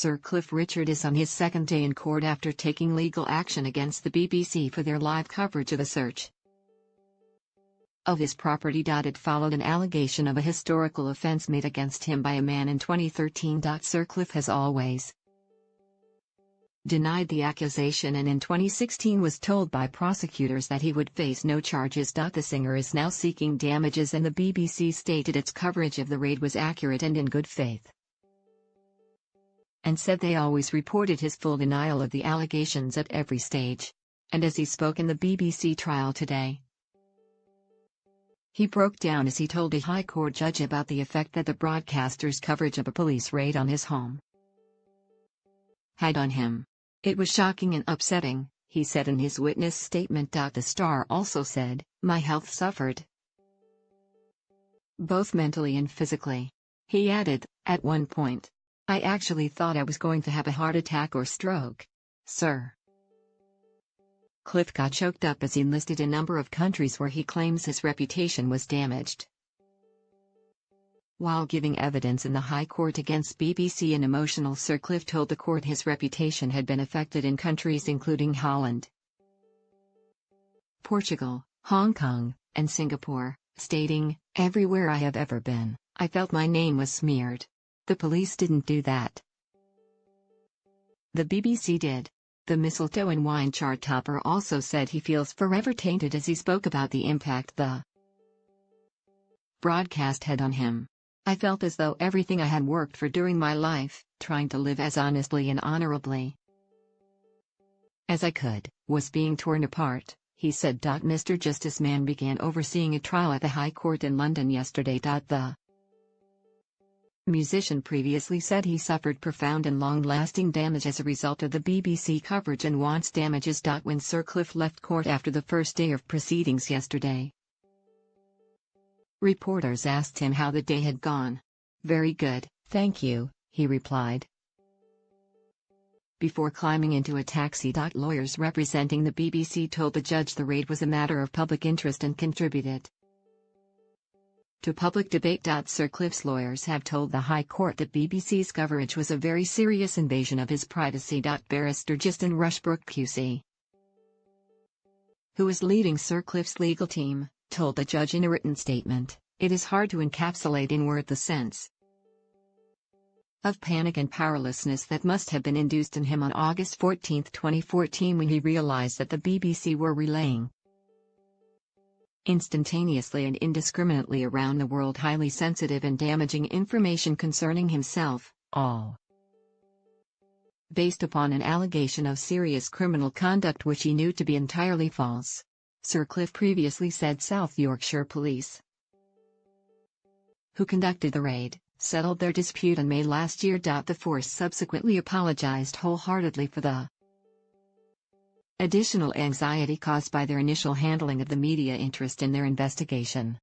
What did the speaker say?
Sir Cliff Richard is on his second day in court after taking legal action against the BBC for their live coverage of the search of his property. It followed an allegation of a historical offence made against him by a man in 2013. Sir Cliff has always denied the accusation and in 2016 was told by prosecutors that he would face no charges. The singer is now seeking damages, and the BBC stated its coverage of the raid was accurate and in good faith, and said they always reported his full denial of the allegations at every stage. And as he spoke in the BBC trial today, he broke down as he told a High Court judge about the effect that the broadcaster's coverage of a police raid on his home had on him. "It was shocking and upsetting," he said in his witness statement. The star also said, "My health suffered, both mentally and physically." He added, "At one point, I actually thought I was going to have a heart attack or stroke." Sir Cliff got choked up as he listed a number of countries where he claims his reputation was damaged. While giving evidence in the High Court against BBC and Emotional, Sir Cliff told the court his reputation had been affected in countries including Holland, Portugal, Hong Kong, and Singapore, stating, "Everywhere I have ever been, I felt my name was smeared. The police didn't do that. The BBC did." The Mistletoe and Wine chart topper also said he feels forever tainted as he spoke about the impact the broadcast had on him. "I felt as though everything I had worked for during my life, trying to live as honestly and honorably as I could, was being torn apart," he said. Mr. Justice Mann began overseeing a trial at the High Court in London yesterday. The musician previously said he suffered profound and long-lasting damage as a result of the BBC coverage and wants damages. When Sir Cliff left court after the first day of proceedings yesterday, reporters asked him how the day had gone. "Very good, thank you," he replied, before climbing into a taxi. Lawyers representing the BBC told the judge the raid was a matter of public interest and contributed to public debate. Sir Cliff's lawyers have told the High Court that BBC's coverage was a very serious invasion of his privacy. Barrister Justin Rushbrook QC, who is leading Sir Cliff's legal team, told the judge in a written statement, "It is hard to encapsulate in word the sense of panic and powerlessness that must have been induced in him on August 14, 2014, when he realized that the BBC were relaying instantaneously and indiscriminately around the world highly sensitive and damaging information concerning himself, all based upon an allegation of serious criminal conduct which he knew to be entirely false." Sir Cliff previously said South Yorkshire Police, who conducted the raid, settled their dispute in May last year. The force subsequently apologized wholeheartedly for the additional anxiety caused by their initial handling of the media interest in their investigation.